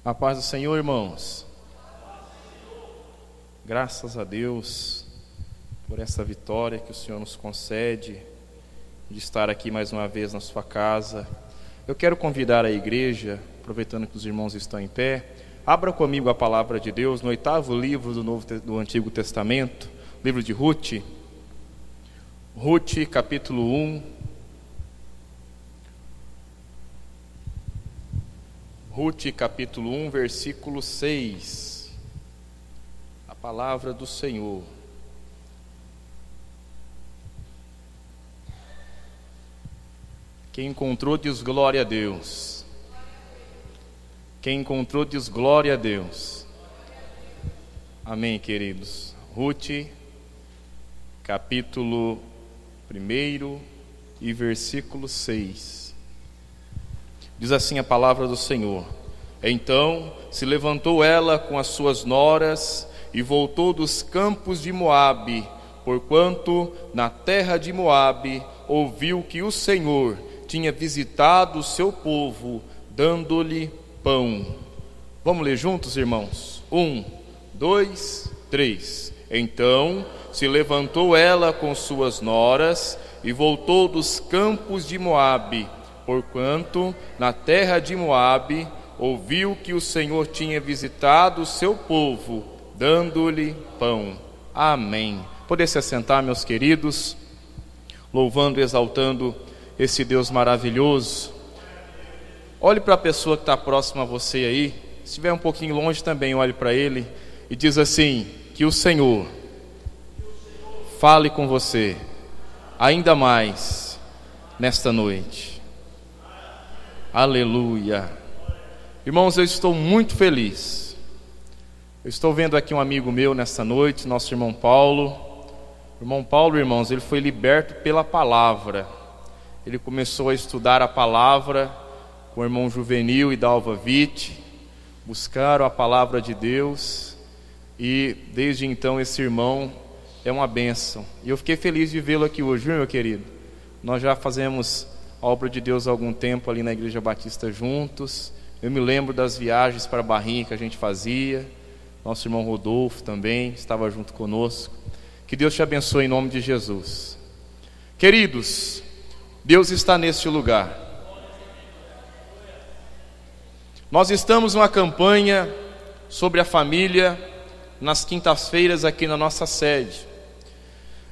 A paz do Senhor, irmãos. Graças a Deus por essa vitória que o Senhor nos concede de estar aqui mais uma vez na sua casa. Eu quero convidar a igreja, aproveitando que os irmãos estão em pé, abra comigo a palavra de Deus no 8º livro do Antigo Testamento, livro de Ruth. Ruth, capítulo 1. Ruth, capítulo 1, versículo 6. A palavra do Senhor. Quem encontrou diz glória a Deus. Quem encontrou diz glória a Deus. Amém, queridos. Ruth, capítulo 1 e versículo 6. Diz assim a palavra do Senhor: Então se levantou ela com as suas noras e voltou dos campos de Moabe, porquanto na terra de Moabe ouviu que o Senhor tinha visitado o seu povo, dando-lhe pão. Vamos ler juntos, irmãos? 1, 2, 3. Então se levantou ela com suas noras e voltou dos campos de Moabe, porquanto na terra de Moabe ouviu que o Senhor tinha visitado o seu povo, dando-lhe pão. Amém. Poder se assentar, meus queridos, louvando e exaltando esse Deus maravilhoso. Olhe para a pessoa que está próxima a você aí, se estiver um pouquinho longe também, olhe para ele e diz assim: que o Senhor fale com você ainda mais nesta noite. Aleluia. Irmãos, eu estou muito feliz. Eu estou vendo aqui um amigo meu nesta noite, nosso irmão Paulo. O irmão Paulo, irmãos, ele foi liberto pela palavra. Ele começou a estudar a palavra com o irmão Juvenil e Dalva Witt. Buscaram a palavra de Deus. E desde então esse irmão é uma bênção. E eu fiquei feliz de vê-lo aqui hoje, viu, meu querido? Nós já fazemos a obra de Deus há algum tempo ali na Igreja Batista juntos. Eu me lembro das viagens para Barrinha que a gente fazia. Nosso irmão Rodolfo também estava junto conosco. Que Deus te abençoe em nome de Jesus. Queridos, Deus está neste lugar. Nós estamos numa campanha sobre a família nas quintas-feiras aqui na nossa sede.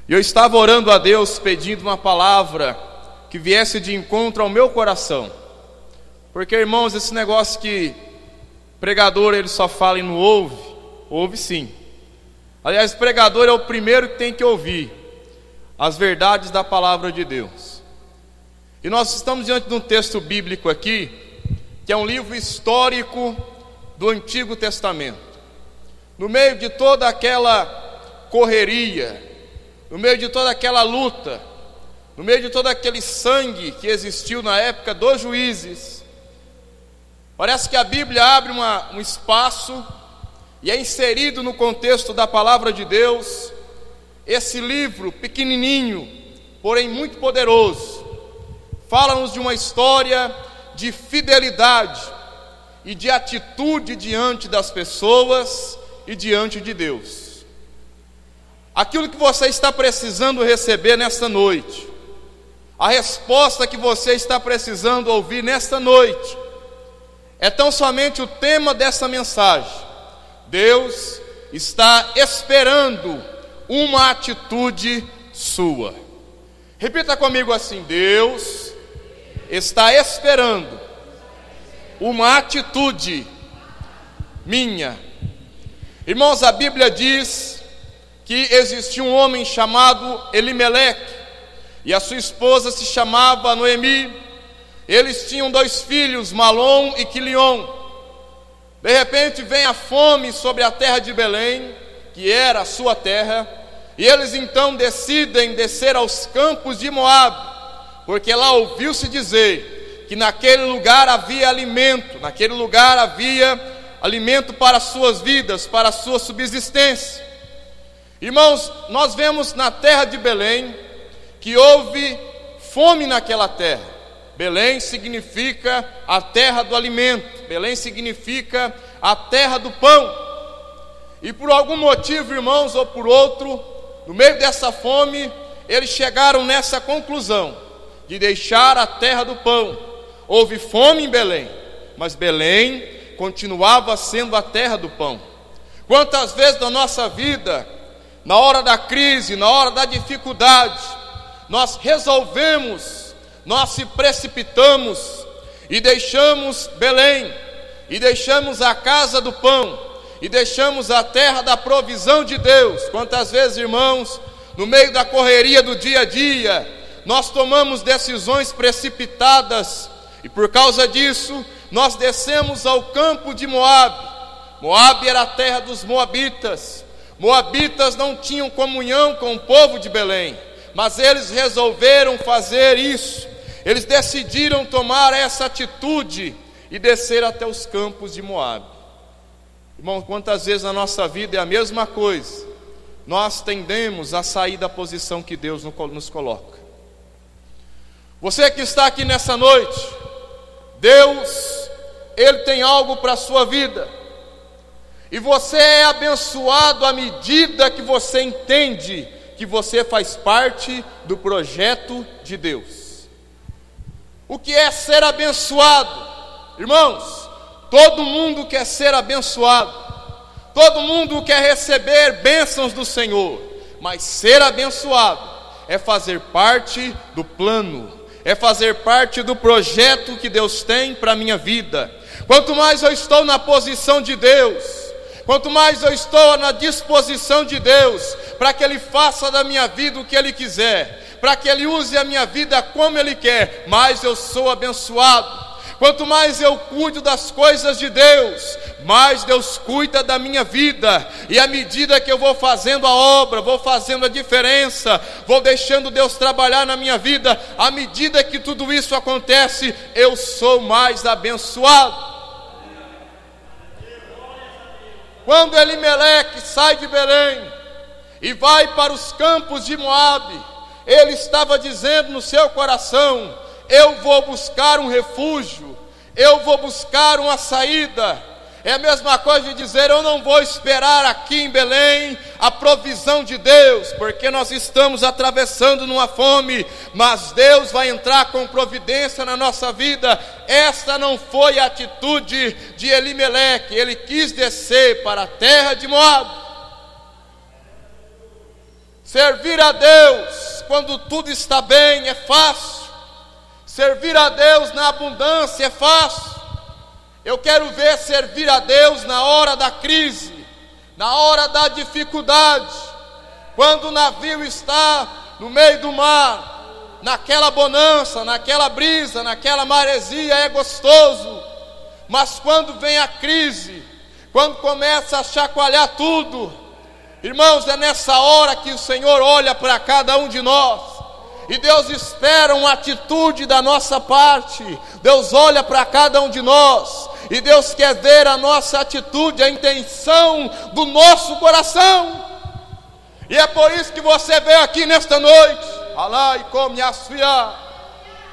E eu estava orando a Deus pedindo uma palavra que viesse de encontro ao meu coração. Porque, irmãos, esse negócio que pregador ele só fala e não ouve, ouve sim. Aliás, pregador é o primeiro que tem que ouvir as verdades da palavra de Deus. E nós estamos diante de um texto bíblico aqui, que é um livro histórico do Antigo Testamento. No meio de toda aquela correria, no meio de toda aquela luta, no meio de todo aquele sangue que existiu na época dos juízes, parece que a Bíblia abre um espaço e é inserido no contexto da palavra de Deus esse livro pequenininho, porém muito poderoso. Fala-nos de uma história de fidelidade e de atitude diante das pessoas e diante de Deus. Aquilo que você está precisando receber nesta noite, a resposta que você está precisando ouvir nesta noite, é tão somente o tema dessa mensagem. Deus está esperando uma atitude sua. Repita comigo assim: Deus está esperando uma atitude minha. Irmãos, a Bíblia diz que existia um homem chamado Elimeleque, e a sua esposa se chamava Noemi. Eles tinham 2 filhos, Malom e Quilion. De repente vem a fome sobre a terra de Belém, que era a sua terra, e eles então decidem descer aos campos de Moabe, porque lá ouviu-se dizer que naquele lugar havia alimento, naquele lugar havia alimento para as suas vidas, para a sua subsistência. Irmãos, nós vemos na terra de Belém que houve fome naquela terra. Belém significa a terra do alimento, Belém significa a terra do pão. E por algum motivo, irmãos, ou por outro, no meio dessa fome, eles chegaram nessa conclusão de deixar a terra do pão. Houve fome em Belém, mas Belém continuava sendo a terra do pão. Quantas vezes na nossa vida, na hora da crise, na hora da dificuldade, nós resolvemos, nós se precipitamos e deixamos Belém, e deixamos a casa do pão, e deixamos a terra da provisão de Deus. Quantas vezes, irmãos, no meio da correria do dia a dia, nós tomamos decisões precipitadas, e por causa disso, nós descemos ao campo de Moabe. Moabe era a terra dos moabitas. Moabitas não tinham comunhão com o povo de Belém, mas eles resolveram fazer isso. Eles decidiram tomar essa atitude e descer até os campos de Moabe. Irmão, quantas vezes na nossa vida é a mesma coisa? Nós tendemos a sair da posição que Deus nos coloca. Você que está aqui nessa noite, Deus, Ele tem algo para a sua vida, e você é abençoado à medida que você entende que você faz parte do projeto de Deus. O que é ser abençoado? Irmãos, todo mundo quer ser abençoado, todo mundo quer receber bênçãos do Senhor, mas ser abençoado é fazer parte do plano, é fazer parte do projeto que Deus tem para a minha vida. Quanto mais eu estou na posição de Deus, quanto mais eu estou na disposição de Deus, para que Ele faça da minha vida o que Ele quiser, para que Ele use a minha vida como Ele quer, mais eu sou abençoado. Quanto mais eu cuido das coisas de Deus, mais Deus cuida da minha vida. E à medida que eu vou fazendo a obra, vou fazendo a diferença, vou deixando Deus trabalhar na minha vida, à medida que tudo isso acontece, eu sou mais abençoado. Quando Elimeleque sai de Belém e vai para os campos de Moabe, ele estava dizendo no seu coração: eu vou buscar um refúgio, eu vou buscar uma saída. É a mesma coisa de dizer: eu não vou esperar aqui em Belém a provisão de Deus, porque nós estamos atravessando numa fome, mas Deus vai entrar com providência na nossa vida. Esta não foi a atitude de Elimeleque. Ele quis descer para a terra de Moabe. Servir a Deus quando tudo está bem é fácil. Servir a Deus na abundância é fácil. Eu quero ver servir a Deus na hora da crise, na hora da dificuldade, quando o navio está no meio do mar, naquela bonança, naquela brisa, naquela maresia é gostoso, mas quando vem a crise, quando começa a chacoalhar tudo, irmãos, é nessa hora que o Senhor olha para cada um de nós. E Deus espera uma atitude da nossa parte. Deus olha para cada um de nós, e Deus quer ver a nossa atitude, a intenção do nosso coração. E é por isso que você veio aqui nesta noite. Alá e come asfia.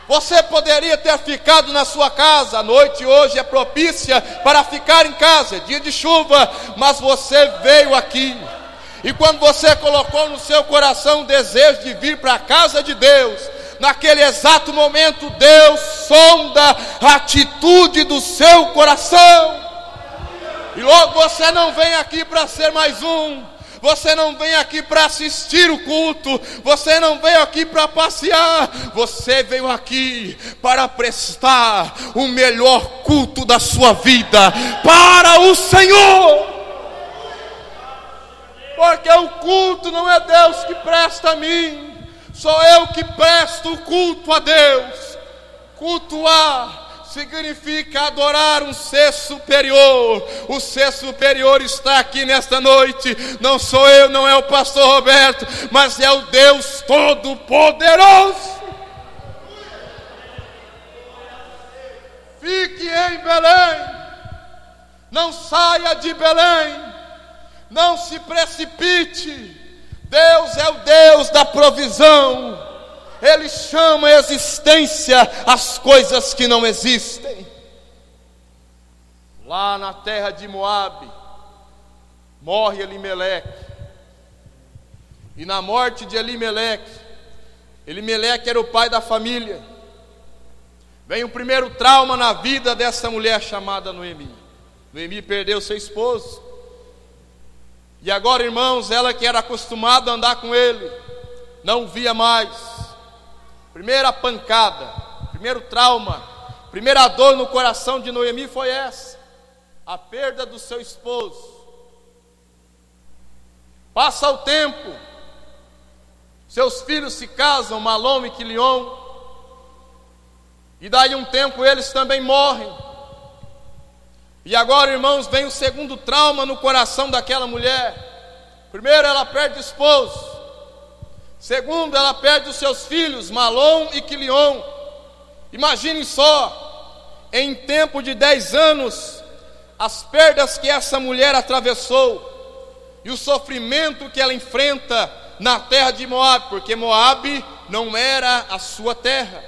Você poderia ter ficado na sua casa. A noite hoje é propícia para ficar em casa, é dia de chuva, mas você veio aqui. E quando você colocou no seu coração o desejo de vir para a casa de Deus, naquele exato momento Deus sonda a atitude do seu coração. E logo você não vem aqui para ser mais um, você não vem aqui para assistir o culto, você não veio aqui para passear, você veio aqui para prestar o melhor culto da sua vida para o Senhor. Porque o culto não é Deus que presta a mim, sou eu que presto o culto a Deus. Cultuar significa adorar um ser superior. O ser superior está aqui nesta noite. Não sou eu, não é o pastor Roberto, mas é o Deus Todo-Poderoso. Fique em Belém, não saia de Belém. Não se precipite. Deus é o Deus da provisão. Ele chama a existência as coisas que não existem. Lá na terra de Moabe, morre Elimeleque. E na morte de Elimeleque era o pai da família. Vem o primeiro trauma na vida dessa mulher chamada Noemi. Noemi perdeu seu esposo. E agora, irmãos, ela que era acostumada a andar com ele, não via mais. Primeira pancada, primeiro trauma, primeira dor no coração de Noemi foi essa: a perda do seu esposo. Passa o tempo, seus filhos se casam, Malom e Quilion, e daí um tempo eles também morrem. E agora, irmãos, vem o segundo trauma no coração daquela mulher. Primeiro, ela perde o esposo. Segundo, ela perde os seus filhos, Malom e Quilion. Imaginem só, em tempo de 10 anos, as perdas que essa mulher atravessou e o sofrimento que ela enfrenta na terra de Moabe, porque Moabe não era a sua terra.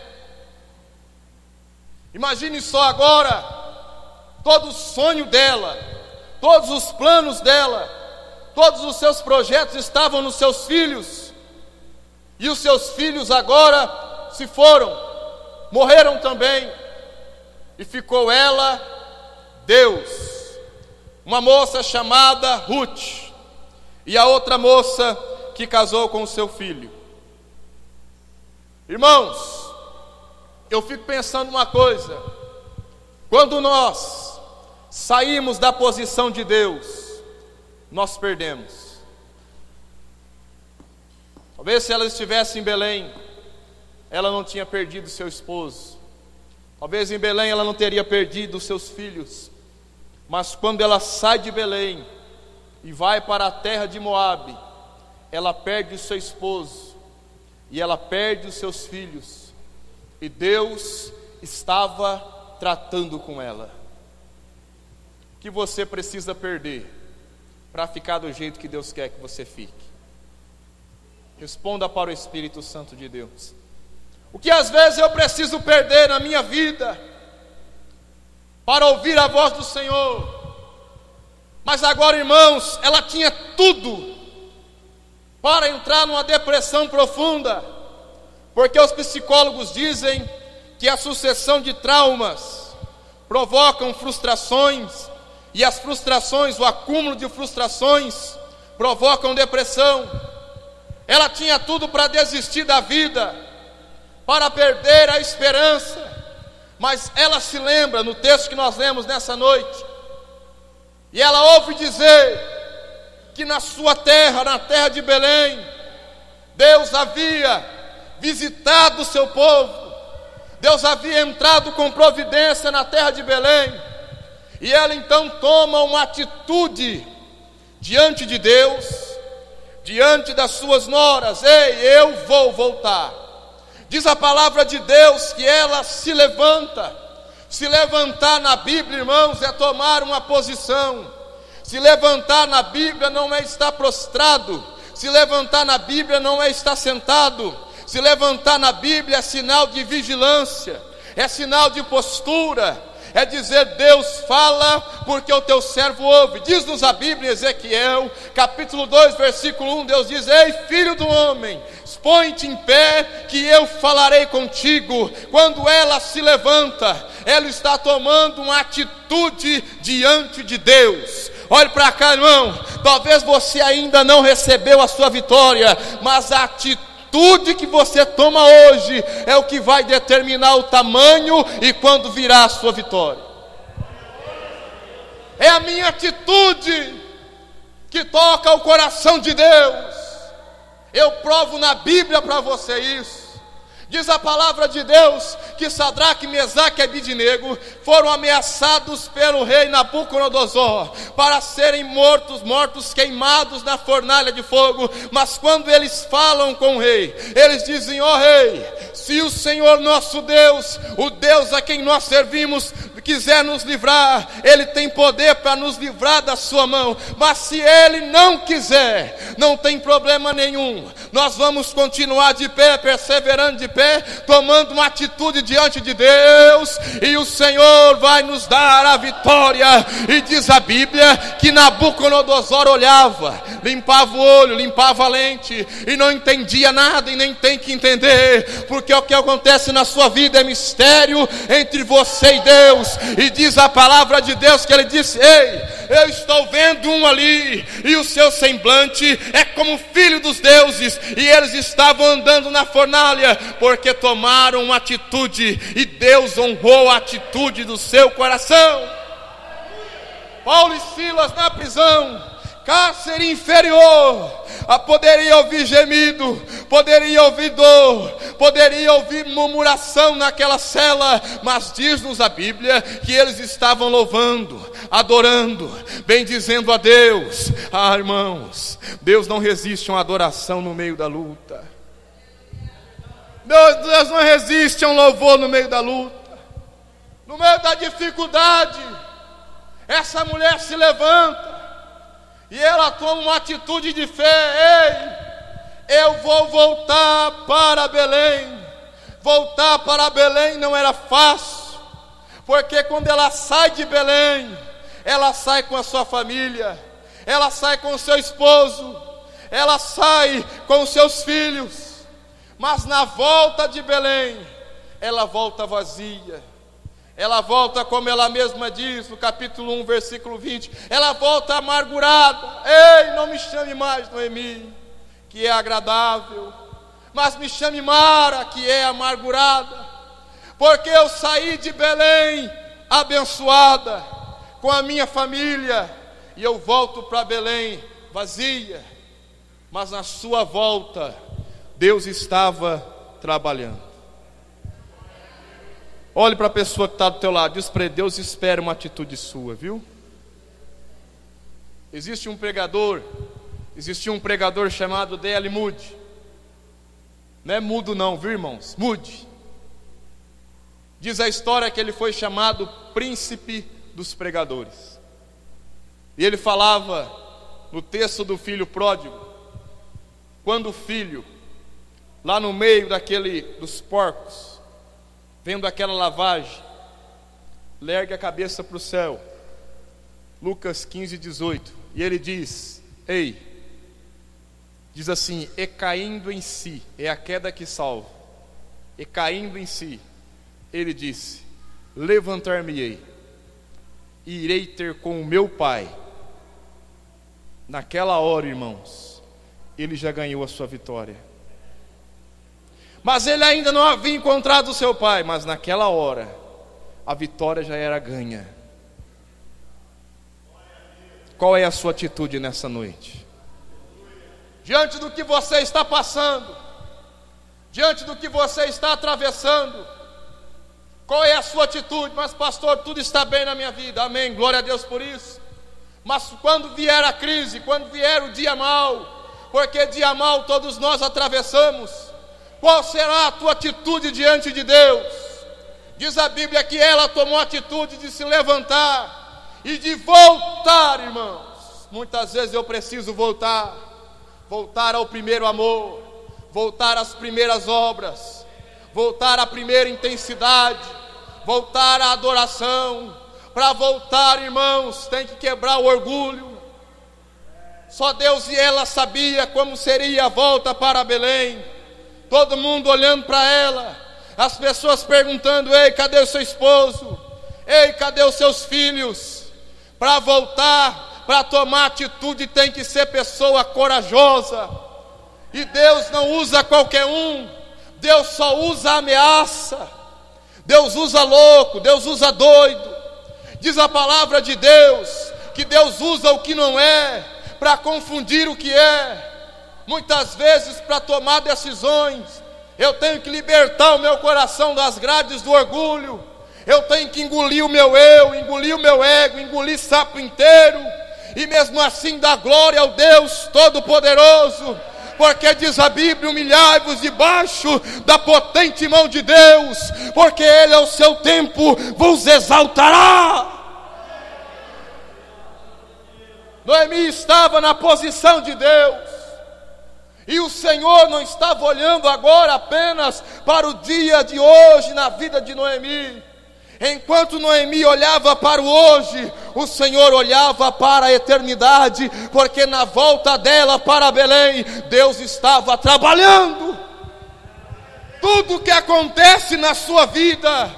Imagine só agora, todo o sonho dela, todos os planos dela, todos os seus projetos estavam nos seus filhos, e os seus filhos agora se foram, morreram também, e ficou ela, Deus, uma moça chamada Ruth, e a outra moça que casou com o seu filho. Irmãos, eu fico pensando uma coisa: quando nós saímos da posição de Deus, nós perdemos. Talvez se ela estivesse em Belém, ela não tinha perdido seu esposo. Talvez em Belém ela não teria perdido seus filhos. Mas quando ela sai de Belém e vai para a terra de Moabe, ela perde o seu esposo e ela perde os seus filhos. E Deus estava tratando com ela. O que você precisa perder para ficar do jeito que Deus quer que você fique? Responda para o Espírito Santo de Deus. O que às vezes eu preciso perder na minha vida para ouvir a voz do Senhor? Mas agora, irmãos, ela tinha tudo para entrar numa depressão profunda, porque os psicólogos dizem que a sucessão de traumas provocam frustrações, e as frustrações, o acúmulo de frustrações, provocam depressão. Ela tinha tudo para desistir da vida, para perder a esperança, mas ela se lembra no texto que nós lemos nessa noite, e ela ouve dizer que na sua terra, na terra de Belém, Deus havia visitado o seu povo, Deus havia entrado com providência na terra de Belém. E ela então toma uma atitude diante de Deus, diante das suas noras: ei, eu vou voltar. Diz a palavra de Deus que ela se levanta. Se levantar na Bíblia, irmãos, é tomar uma posição. Se levantar na Bíblia não é estar prostrado. Se levantar na Bíblia não é estar sentado. Se levantar na Bíblia é sinal de vigilância, é sinal de postura. É dizer: Deus fala, porque o teu servo ouve. Diz-nos a Bíblia em Ezequiel, capítulo 2, versículo 1, Deus diz: ei, filho do homem, põe-te em pé, que eu falarei contigo. Quando ela se levanta, ela está tomando uma atitude diante de Deus. Olhe para cá, irmão, talvez você ainda não recebeu a sua vitória, mas a atitude que você toma hoje é o que vai determinar o tamanho e quando virá a sua vitória. É a minha atitude que toca o coração de Deus. Eu provo na Bíblia para você isso. Diz a palavra de Deus que Sadraque, Mesaque e Abidnego foram ameaçados pelo rei Nabucodonosor para serem mortos queimados na fornalha de fogo. Mas quando eles falam com o rei, eles dizem: ó rei, se o Senhor nosso Deus, o Deus a quem nós servimos, quiser nos livrar, Ele tem poder para nos livrar da sua mão. Mas se Ele não quiser, não tem problema nenhum, nós vamos continuar de pé, perseverando de pé, tomando uma atitude diante de Deus, e o Senhor vai nos dar a vitória. E diz a Bíblia que Nabucodonosor olhava, limpava o olho, limpava a lente, e não entendia nada, e nem tem que entender, porque o que acontece na sua vida é mistério entre você e Deus. E diz a palavra de Deus que ele disse: ei, eu estou vendo um ali, e o seu semblante é como filho dos deuses. E eles estavam andando na fornalha, porque tomaram uma atitude, e Deus honrou a atitude do seu coração. Paulo e Silas na prisão, cárcere inferior, poderia ouvir gemido, poderia ouvir dor, poderia ouvir murmuração naquela cela, mas diz-nos a Bíblia que eles estavam louvando, adorando, bendizendo a Deus. Irmãos, Deus não resiste a uma adoração no meio da luta. Deus não resiste a um louvor no meio da luta, no meio da dificuldade. Essa mulher se levanta e ela toma uma atitude de fé. Ei, eu vou voltar para Belém. Voltar para Belém não era fácil, porque quando ela sai de Belém, ela sai com a sua família, ela sai com o seu esposo, ela sai com os seus filhos. Mas na volta de Belém, ela volta vazia. Ela volta, como ela mesma diz no capítulo 1, versículo 20, ela volta amargurada. Ei, não me chame mais Noemi, que é agradável, mas me chame Mara, que é amargurada, porque eu saí de Belém abençoada, com a minha família, e eu volto para Belém vazia. Mas na sua volta, Deus estava trabalhando. Olhe para a pessoa que está do teu lado, diz para ele: Deus espera uma atitude sua, viu? Existia um pregador chamado D.L. Moody. Não é mudo não, viu, irmãos? Moody. Diz a história que ele foi chamado príncipe dos pregadores. E ele falava no texto do filho pródigo, quando o filho, lá no meio dos porcos, vendo aquela lavagem, ergue a cabeça para o céu. Lucas 15, 18. E ele diz: ei, diz assim: e caindo em si, é a queda que salva. E caindo em si, ele disse: levantar-me-ei, e irei ter com o meu pai. Naquela hora, irmãos, ele já ganhou a sua vitória. Mas ele ainda não havia encontrado o seu pai, mas naquela hora, a vitória já era ganha. Qual é a sua atitude nessa noite? Diante do que você está passando, diante do que você está atravessando, qual é a sua atitude? Mas pastor, tudo está bem na minha vida, amém, glória a Deus por isso. Mas quando vier a crise, quando vier o dia mau, porque dia mau todos nós atravessamos, qual será a tua atitude diante de Deus? Diz a Bíblia que ela tomou a atitude de se levantar e de voltar, irmãos. Muitas vezes eu preciso voltar ao primeiro amor, voltar às primeiras obras, voltar à primeira intensidade, voltar à adoração. Para voltar, irmãos, tem que quebrar o orgulho. Só Deus e ela sabia como seria a volta para Belém. Todo mundo olhando para ela, as pessoas perguntando: ei, cadê o seu esposo? Ei, cadê os seus filhos? Para voltar, para tomar atitude, tem que ser pessoa corajosa. E Deus não usa qualquer um, Deus só usa ameaça, Deus usa louco, Deus usa doido. Diz a palavra de Deus que Deus usa o que não é para confundir o que é. Muitas vezes, para tomar decisões, eu tenho que libertar o meu coração das grades do orgulho. Eu tenho que engolir o meu eu, engolir o meu ego, engolir sapo inteiro, e mesmo assim dar glória ao Deus Todo-Poderoso, porque diz a Bíblia: humilhai-vos debaixo da potente mão de Deus, porque Ele ao seu tempo vos exaltará. Noemi estava na posição de Deus, e o Senhor não estava olhando agora apenas para o dia de hoje na vida de Noemi. Enquanto Noemi olhava para o hoje, o Senhor olhava para a eternidade, porque na volta dela para Belém, Deus estava trabalhando. Tudo que acontece na sua vida,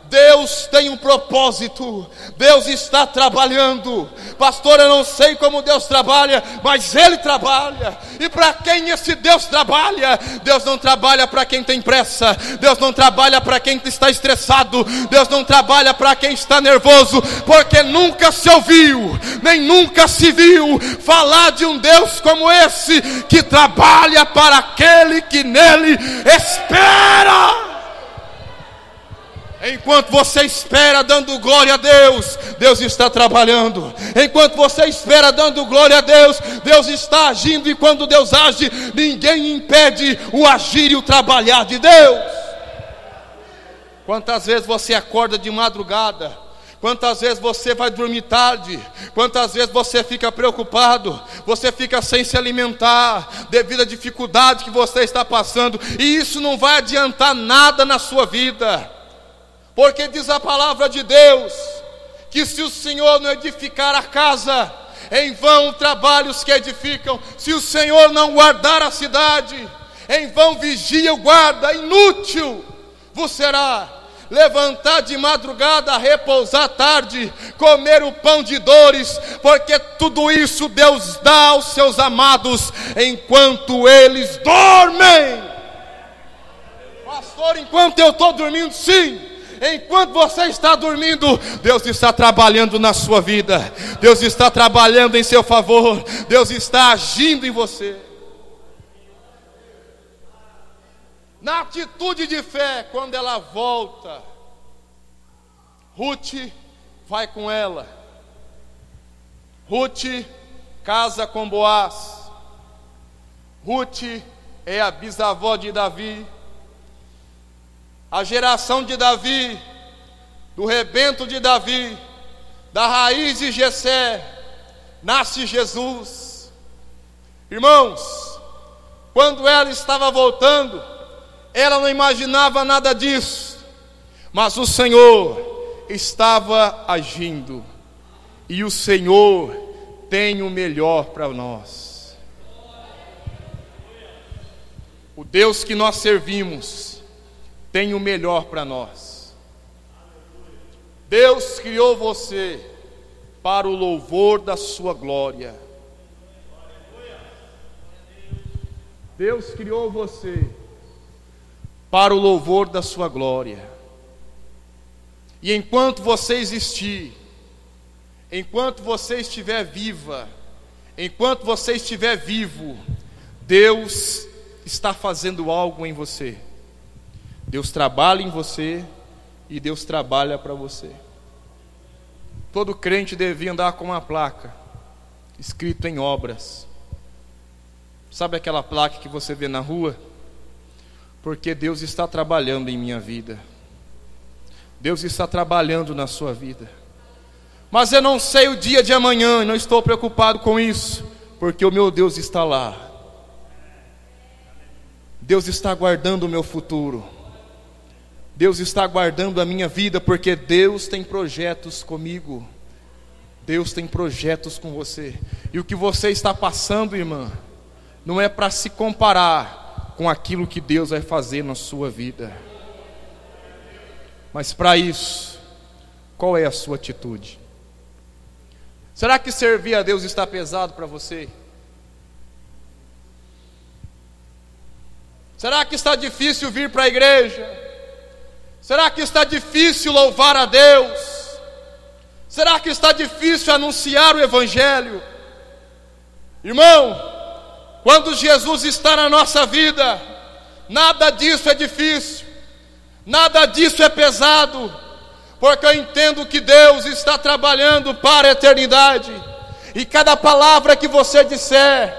Deus tem um propósito, Deus está trabalhando. Pastor, eu não sei como Deus trabalha, mas Ele trabalha. E para quem esse Deus trabalha? Deus não trabalha para quem tem pressa, Deus não trabalha para quem está estressado, Deus não trabalha para quem está nervoso, porque nunca se ouviu, nem nunca se viu falar de um Deus como esse, que trabalha para aquele que nele espera. Enquanto você espera dando glória a Deus, Deus está trabalhando. Enquanto você espera dando glória a Deus, Deus está agindo. E quando Deus age, ninguém impede o agir e o trabalhar de Deus. Quantas vezes você acorda de madrugada? Quantas vezes você vai dormir tarde? Quantas vezes você fica preocupado? Você fica sem se alimentar devido à dificuldade que você está passando. E isso não vai adiantar nada na sua vida. Porque diz a palavra de Deus, que se o Senhor não edificar a casa, em vão trabalhos que edificam. Se o Senhor não guardar a cidade, em vão vigia o guarda. Inútil vos será levantar de madrugada, repousar à tarde, comer o pão de dores, porque tudo isso Deus dá aos seus amados enquanto eles dormem. Pastor, enquanto eu estou dormindo, sim. Enquanto você está dormindo, Deus está trabalhando na sua vida, Deus está trabalhando em seu favor, Deus está agindo em você. Na atitude de fé, quando ela volta, Ruth vai com ela. Ruth casa com Boaz. Ruth é a bisavó de Davi. A geração de Davi, do rebento de Davi, da raiz de Jessé, nasce Jesus. Irmãos, quando ela estava voltando, ela não imaginava nada disso, mas o Senhor estava agindo, e o Senhor tem o melhor para nós. O Deus que nós servimos tem o melhor para nós. Deus criou você para o louvor da sua glória. Deus criou você para o louvor da sua glória. E enquanto você existir, enquanto você estiver viva, enquanto você estiver vivo, Deus está fazendo algo em você. Deus trabalha em você e Deus trabalha para você. Todo crente devia andar com uma placa escrita em obras. Sabe aquela placa que você vê na rua? Porque Deus está trabalhando em minha vida, Deus está trabalhando na sua vida. Mas eu não sei o dia de amanhã, e não estou preocupado com isso, porque o meu Deus está lá. Deus está guardando o meu futuro, Deus está guardando a minha vida, porque Deus tem projetos comigo, Deus tem projetos com você. E o que você está passando, irmã, não é para se comparar com aquilo que Deus vai fazer na sua vida. Mas para isso, qual é a sua atitude? Será que servir a Deus está pesado para você? Será que está difícil vir para a igreja? Será que está difícil louvar a Deus? Será que está difícil anunciar o Evangelho? Irmão, quando Jesus está na nossa vida, nada disso é difícil, nada disso é pesado, porque eu entendo que Deus está trabalhando para a eternidade. E cada palavra que você disser,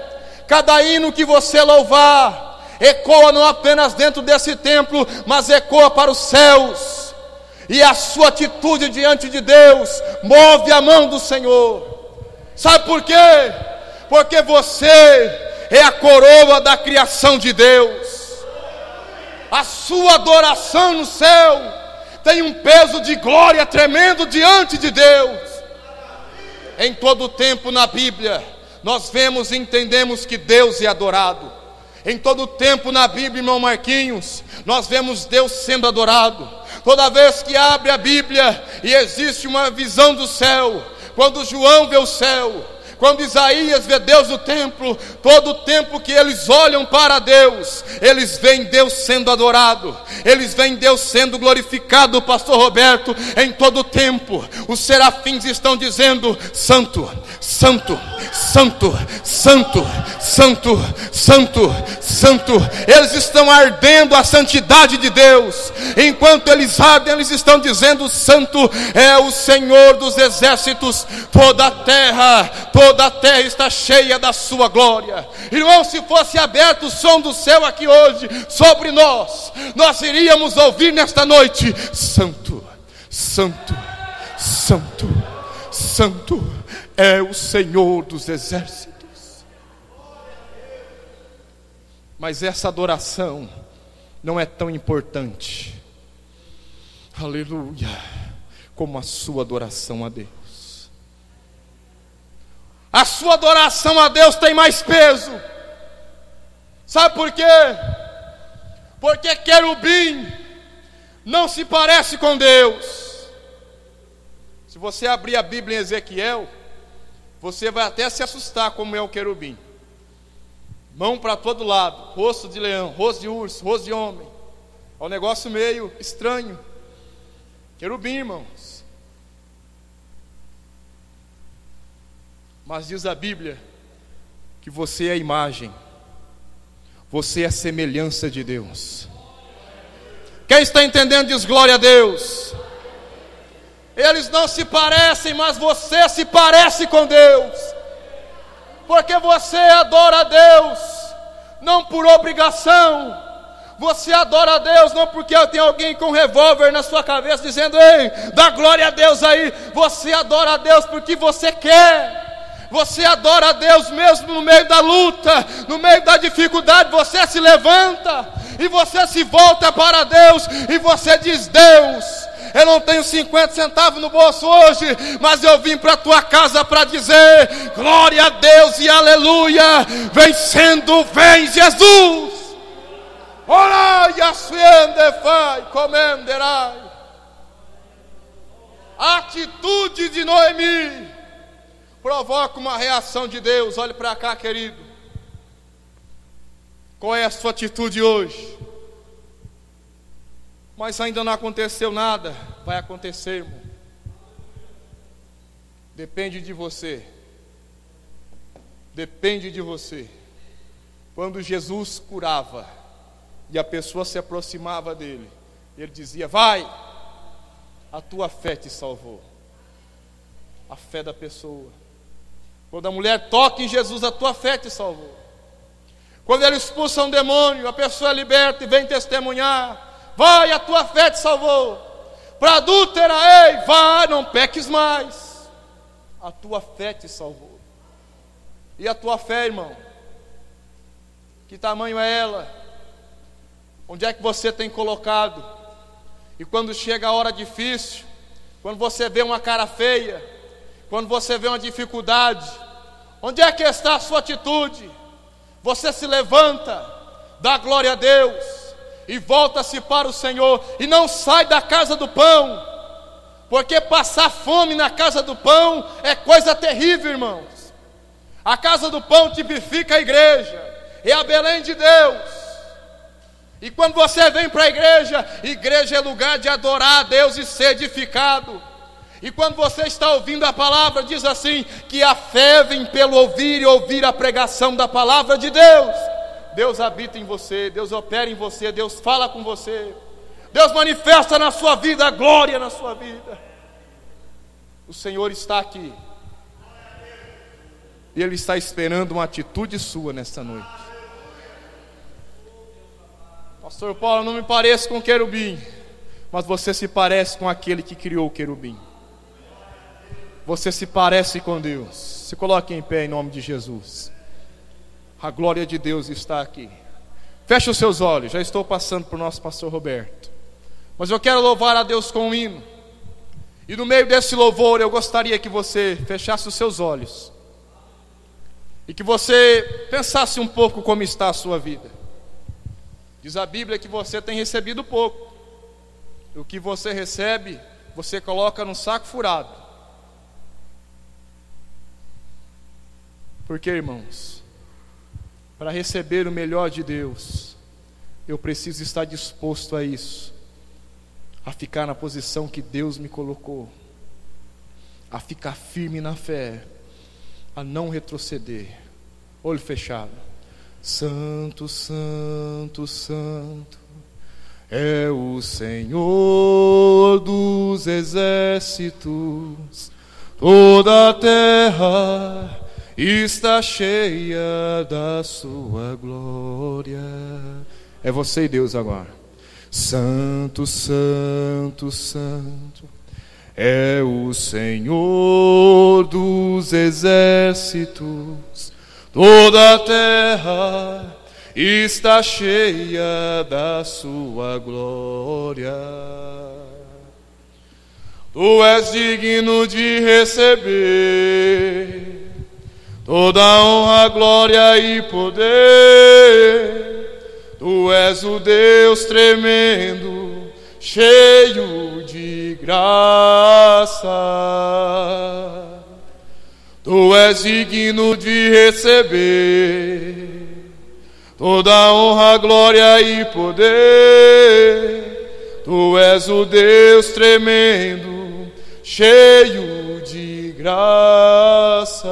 Cada hino que você louvar ecoa não apenas dentro desse templo, mas ecoa para os céus. E a sua atitude diante de Deus move a mão do Senhor. Sabe por quê? Porque você é a coroa da criação de Deus. A sua adoração no céu tem um peso de glória tremendo diante de Deus. Em todo o tempo na Bíblia, nós vemos e entendemos que Deus é adorado. Em todo o tempo na Bíblia, irmão Marquinhos, nós vemos Deus sendo adorado. Toda vez que abre a Bíblia e existe uma visão do céu, quando João vê o céu, quando Isaías vê Deus no templo, todo o tempo que eles olham para Deus, eles veem Deus sendo adorado, eles veem Deus sendo glorificado. Pastor Roberto, em todo o tempo, os serafins estão dizendo: Santo, Santo, Santo, Santo, Santo, Santo, Santo. Eles estão ardendo a santidade de Deus. Enquanto eles ardem, eles estão dizendo: Santo é o Senhor dos exércitos. Toda a terra está cheia da sua glória. Irmão, se fosse aberto o som do céu aqui hoje sobre nós, nós iríamos ouvir nesta noite: Santo, Santo, Santo, Santo é o Senhor dos exércitos. Mas essa adoração não é tão importante, aleluia, como a sua adoração a Deus. A sua adoração a Deus tem mais peso. Sabe por quê? Porque querubim não se parece com Deus. Se você abrir a Bíblia em Ezequiel, você vai até se assustar como é o querubim. Mão para todo lado, rosto de leão, rosto de urso, rosto de homem. É um negócio meio estranho. Querubim, irmãos. Mas diz a Bíblia que você é a imagem, você é a semelhança de Deus. Quem está entendendo diz glória a Deus. Eles não se parecem, mas você se parece com Deus. Porque você adora a Deus não por obrigação. Você adora a Deus não porque tem alguém com um revólver na sua cabeça dizendo: ei, dá glória a Deus aí. Você adora a Deus porque você quer. Você adora a Deus mesmo no meio da luta, no meio da dificuldade. Você se levanta e você se volta para Deus e você diz: Deus, eu não tenho 50 centavos no bolso hoje, mas eu vim para a tua casa para dizer: glória a Deus e aleluia, vencendo, vem Jesus. Orai, asciende, fai, comenderai. A atitude de Noemi provoca uma reação de Deus. Olhe para cá, querido. Qual é a sua atitude hoje? Mas ainda não aconteceu nada. Vai acontecer, irmão. Depende de você. Depende de você. Quando Jesus curava e a pessoa se aproximava dele, ele dizia: vai, a tua fé te salvou. A fé da pessoa. Quando a mulher toca em Jesus, a tua fé te salvou. Quando ele expulsa um demônio, a pessoa é liberta e vem testemunhar: vai, a tua fé te salvou. Para a adúltera: ei, vai, não peques mais. A tua fé te salvou. E a tua fé, irmão? Que tamanho é ela? Onde é que você tem colocado? E quando chega a hora difícil, quando você vê uma cara feia, quando você vê uma dificuldade, onde é que está a sua atitude? Você se levanta, dá glória a Deus e volta-se para o Senhor, e não sai da casa do pão, porque passar fome na casa do pão é coisa terrível, irmãos. A casa do pão tipifica a igreja, é a Belém de Deus. E quando você vem para a igreja é lugar de adorar a Deus e ser edificado. E quando você está ouvindo a palavra, diz assim, que a fé vem pelo ouvir e ouvir a pregação da palavra de Deus. Deus habita em você, Deus opera em você, Deus fala com você, Deus manifesta na sua vida a glória na sua vida. O Senhor está aqui. E Ele está esperando uma atitude sua nesta noite. Pastor Paulo, não me pareço com o querubim, mas você se parece com aquele que criou o querubim. Você se parece com Deus. Se coloque em pé em nome de Jesus. A glória de Deus está aqui. Feche os seus olhos. Já estou passando para o nosso pastor Roberto, mas eu quero louvar a Deus com um hino. E no meio desse louvor eu gostaria que você fechasse os seus olhos e que você pensasse um pouco como está a sua vida. Diz a Bíblia que você tem recebido pouco. O que você recebe, você coloca num saco furado. Porque, irmãos, para receber o melhor de Deus, eu preciso estar disposto a isso, a ficar na posição que Deus me colocou, a ficar firme na fé, a não retroceder. Olho fechado. Santo, Santo, Santo é o Senhor dos exércitos, toda a terra está cheia da sua glória. É você e Deus agora. Santo, Santo, Santo é o Senhor dos exércitos, toda a terra está cheia da sua glória. Tu és digno de receber toda honra, glória e poder. Tu és o Deus tremendo, cheio de graça. Tu és digno de receber toda honra, glória e poder. Tu és o Deus tremendo, cheio de graça.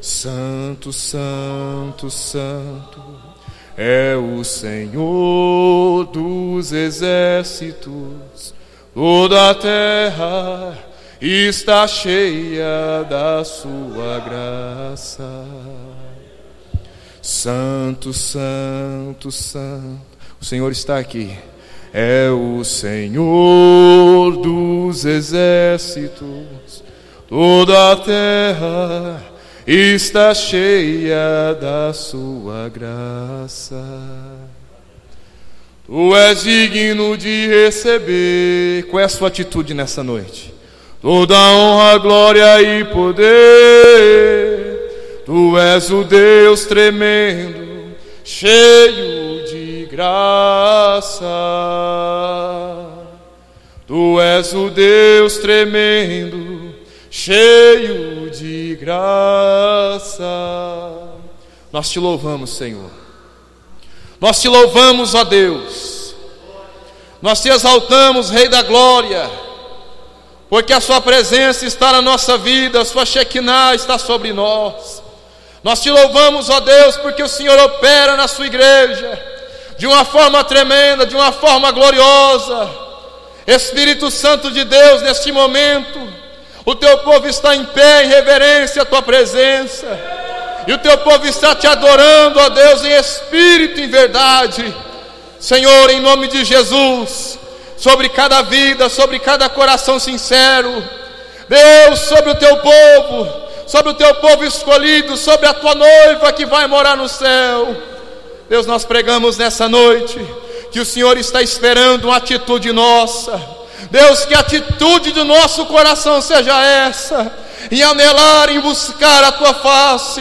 Santo, Santo, Santo é o Senhor dos exércitos, toda a terra está cheia da sua graça. Santo, Santo, Santo, o Senhor está aqui. É o Senhor dos exércitos, toda a terra está cheia da sua graça. Tu és digno de receber. Qual é a sua atitude nessa noite? Toda honra, glória e poder. Tu és o Deus tremendo, cheio de graça. Tu és o Deus tremendo, cheio de graça. Nós te louvamos, Senhor. Nós te louvamos, ó Deus. Nós te exaltamos, Rei da Glória, porque a sua presença está na nossa vida, a sua Shekinah está sobre nós. Nós te louvamos, ó Deus, porque o Senhor opera na sua igreja de uma forma tremenda, de uma forma gloriosa. Espírito Santo de Deus, neste momento, o teu povo está em pé em reverência à tua presença, e o teu povo está te adorando, ó Deus, em espírito e em verdade. Senhor, em nome de Jesus, sobre cada vida, sobre cada coração sincero, Deus, sobre o teu povo escolhido, sobre a tua noiva que vai morar no céu. Deus, nós pregamos nessa noite que o Senhor está esperando uma atitude nossa. Deus, que a atitude do nosso coração seja essa, em anelar, em buscar a tua face,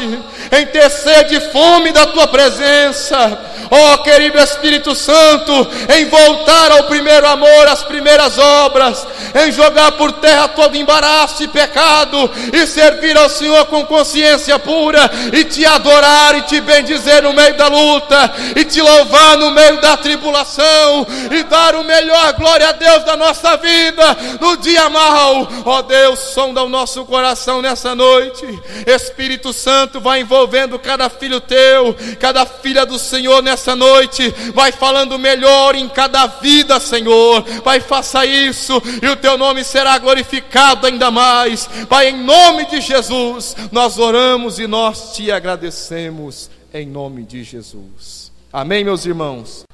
em ter sede e fome da tua presença. Ó querido Espírito Santo, em voltar ao primeiro amor, às primeiras obras, em jogar por terra todo embaraço e pecado, e servir ao Senhor com consciência pura, e te adorar e te bendizer no meio da luta, e te louvar no meio da tribulação, e dar o melhor glória a Deus da nossa vida no dia mau. Ó Deus, sonda o nosso coração coração nessa noite. Espírito Santo, vai envolvendo cada filho teu, cada filha do Senhor nessa noite, vai falando melhor em cada vida, Senhor. Pai, faça isso e o teu nome será glorificado ainda mais. Pai, em nome de Jesus, nós oramos e nós te agradecemos, em nome de Jesus. Amém, meus irmãos.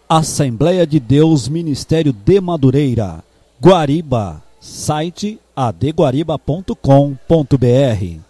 Assembleia de Deus, Ministério de Madureira, Guariba, site adeguariba.com.br.